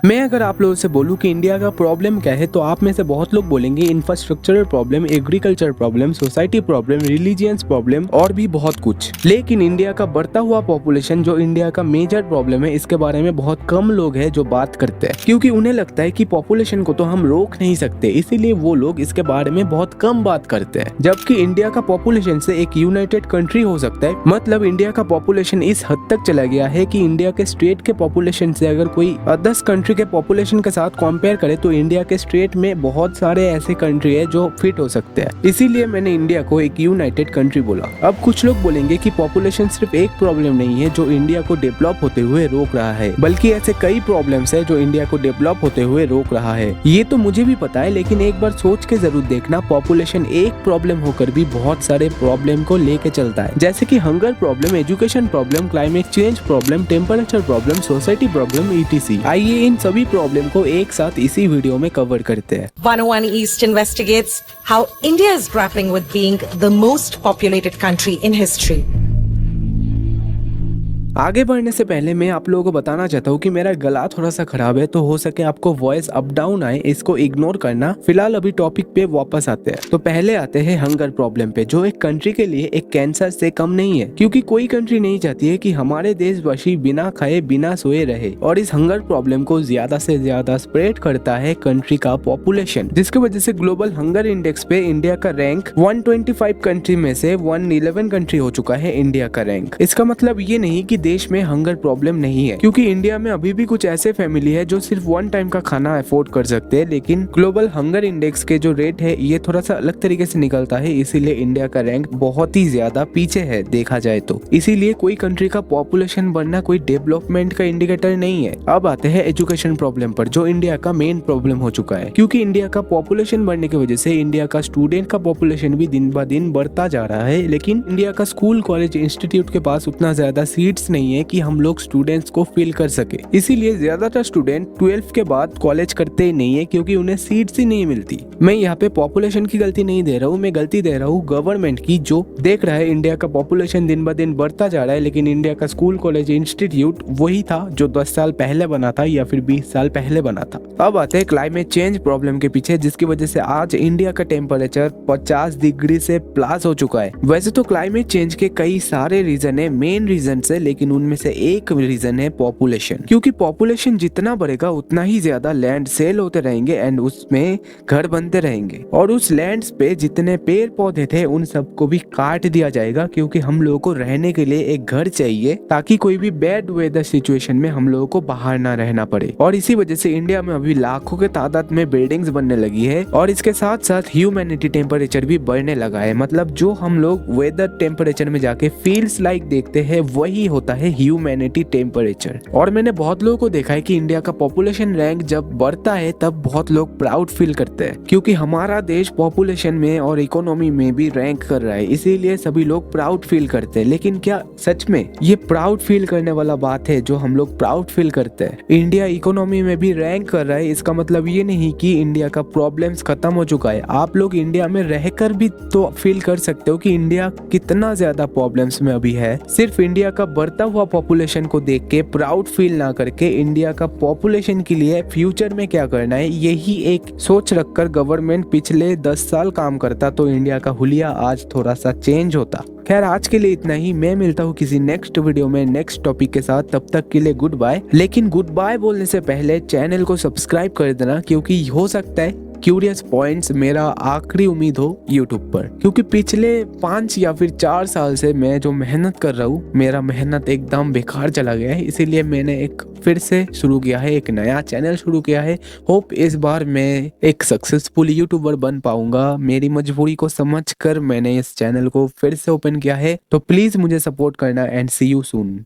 मैं अगर आप लोगों से बोलूं कि इंडिया का प्रॉब्लम क्या है तो आप में से बहुत लोग बोलेंगे infrastructural problem, agriculture problem, society problem, religions problem और भी बहुत कुछ। लेकिन इंडिया का बढ़ता हुआ पॉपुलेशन जो इंडिया का मेजर प्रॉब्लम है, इसके बारे में बहुत कम लोग हैं जो बात करते हैं, क्योंकि उन्हें लगता है कि पॉपुलेशन को तो हम रोक नहीं सकते, इसीलिए वो लोग इसके बारे में बहुत कम बात करते हैं। जबकि इंडिया का पॉपुलेशन से एक यूनाइटेड कंट्री हो सकता है। मतलब इंडिया का पॉपुलेशन इस हद तक चला गया है कि इंडिया के स्टेट के पॉपुलेशन से अगर कोई 10 कंट्री के पॉपुलेशन के साथ कंपेयर करें तो इंडिया के स्टेट में बहुत सारे ऐसे कंट्री है जो फिट हो सकते हैं। इसीलिए मैंने इंडिया को एक यूनाइटेड कंट्री बोला। अब कुछ लोग बोलेंगे कि पॉपुलेशन सिर्फ एक प्रॉब्लम नहीं है जो इंडिया को डेवलप होते हुए रोक रहा है, बल्कि ऐसे कई प्रॉब्लम्स है जो इंडिया को डेवलप होते हुए रोक रहा है। ये तो मुझे भी पता है, लेकिन एक बार सोच के जरूर देखना, पॉपुलेशन एक प्रॉब्लम होकर भी बहुत सारे प्रॉब्लम को लेके चलता है, जैसे कि hunger problem, education problem, climate change problem, temperature problem, society problem, etc। आइए इन सभी प्रॉब्लम को एक साथ इसी वीडियो में कवर करते हैं। 101 East investigates how India is grappling with being the most populated country in history. आगे बढ़ने से पहले मैं आप लोगों को बताना चाहता हूँ कि मेरा गला थोड़ा सा खराब है, तो हो सके आपको वॉइस अप डाउन आए, इसको इग्नोर करना। फिलहाल अभी टॉपिक पे वापस आते हैं। तो पहले आते हैं हंगर प्रॉब्लम पे, जो एक कंट्री के लिए एक कैंसर से कम नहीं है, क्योंकि कोई कंट्री नहीं चाहती है कि हमारे देशवासी बिना खाए बिना सोए रहे। और इस हंगर प्रॉब्लम को ज्यादा से ज्यादा स्प्रेड करता है कंट्री का पॉपुलेशन, जिसकी वजह से ग्लोबल हंगर इंडेक्स पे इंडिया का रैंक 125 कंट्री में से 111 कंट्री हो चुका है इंडिया का रैंक। इसका मतलब ये नहीं कि देश में हंगर प्रॉब्लम नहीं है, क्योंकि इंडिया में अभी भी कुछ ऐसे फैमिली है जो सिर्फ वन टाइम का खाना अफोर्ड कर सकते हैं, लेकिन ग्लोबल हंगर इंडेक्स के जो रेट है ये थोड़ा सा अलग तरीके से निकलता है, इसीलिए इंडिया का रैंक बहुत ही ज्यादा पीछे है देखा जाए तो। इसीलिए कोई कंट्री का पॉपुलेशन बढ़ना कोई डेवलपमेंट का इंडिकेटर नहीं है। अब आते हैं एजुकेशन प्रॉब्लम पर, जो इंडिया का मेन प्रॉब्लम हो चुका है, क्योंकि इंडिया का पॉपुलेशन बढ़ने की वजह से इंडिया का स्टूडेंट का पॉपुलेशन भी दिन ब दिन बढ़ता जा रहा है, लेकिन इंडिया का स्कूल, कॉलेज, इंस्टीट्यूट के पास उतना ज्यादा सीट्स नहीं है कि हम लोग स्टूडेंट्स को फिल कर सके। इसीलिए ज्यादातर स्टूडेंट 12th के बाद कॉलेज करते ही नहीं है, क्योंकि उन्हें सीट्स ही नहीं मिलती। मैं यहाँ पे पॉपुलेशन की गलती नहीं दे रहा हूँ, मैं गलती दे रहा हूँ गवर्नमेंट की, जो देख रहा है इंडिया का पॉपुलेशन दिन ब दिन बढ़ता जा रहा है, लेकिन इंडिया का स्कूल, कॉलेज, इंस्टीट्यूट वही था जो 10 साल पहले बना था या फिर 20 साल पहले बना था। अब आते हैं क्लाइमेट चेंज प्रॉब्लम के पीछे, जिसकी वजह से आज इंडिया का टेम्परेचर 50 डिग्री से प्लस हो चुका है। वैसे तो क्लाइमेट चेंज के कई सारे रीजन है, मेन रीजन है, लेकिन उनमें से एक रीजन है पॉपुलेशन, क्योंकि पॉपुलेशन जितना बढ़ेगा उतना ही ज्यादा लैंड सेल होते रहेंगे एंड उसमें घर बनते रहेंगे, और उस लैंड पे जितने पेड़ पौधे थे उन सबको भी काट दिया जाएगा, क्योंकि हम लोगों को रहने के लिए एक घर चाहिए, ताकि कोई भी बैड वेदर सिचुएशन में हम लोगों को बाहर ना रहना पड़े। और इसी वजह से इंडिया में अभी लाखों के तादाद में बिल्डिंग्स बनने लगी है, और इसके साथ साथ ह्यूमैनिटी टेम्परेचर भी बढ़ने लगा है। मतलब जो हम लोग वेदर टेम्परेचर में जाके फील्स लाइक देखते हैं वही होता है ह्यूमैनिटी टेम्परेचर। और मैंने बहुत लोगों को देखा है कि इंडिया का पॉपुलेशन रैंक जब बढ़ता है तब बहुत लोग प्राउड फील करते हैं, क्योंकि हमारा देश पॉपुलेशन में और इकोनॉमी में भी रैंक कर रहा है, इसीलिए सभी लोग प्राउड फील करते हैं। लेकिन क्या सच में ये प्राउड फील करने वाला बात है जो हम लोग प्राउड फील करते हैं? इंडिया इकोनॉमी में भी रैंक कर रहा है, इसका मतलब ये नहीं कि इंडिया का प्रॉब्लम्स खत्म हो चुका है। आप लोग इंडिया में रहकर भी तो फील कर सकते हो कि इंडिया कितना ज्यादा प्रॉब्लम्स में अभी है। सिर्फ इंडिया का बढ़ता हुआ पॉपुलेशन को देख के प्राउड फील ना करके इंडिया का पॉपुलेशन के लिए फ्यूचर में क्या करना है, यही एक सोच रखकर गवर्नमेंट पिछले 10 साल काम करता तो इंडिया का हुलिया आज थोड़ा सा चेंज होता। खैर आज के लिए इतना ही, मैं मिलता हूँ किसी नेक्स्ट वीडियो में नेक्स्ट टॉपिक के साथ। तब तक के लिए गुड बाय। लेकिन गुड बाय बोलने से पहले चैनल को सब्सक्राइब कर देना, क्योंकि हो सकता है क्यूरियस पॉइंट्स मेरा आखिरी उम्मीद हो यूट्यूब पर, क्योंकि पिछले 5 या फिर 4 साल से मैं जो मेहनत कर रहा हूँ, मेरा मेहनत एकदम बेकार चला गया है। इसीलिए मैंने एक फिर से शुरू किया है, एक नया चैनल शुरू किया है। होप इस बार मैं एक सक्सेसफुल यूट्यूबर बन पाऊंगा। मेरी मजबूरी को समझकर मैंने इस चैनल को फिर से ओपन किया है, तो प्लीज मुझे सपोर्ट करना एंड सी यू सून।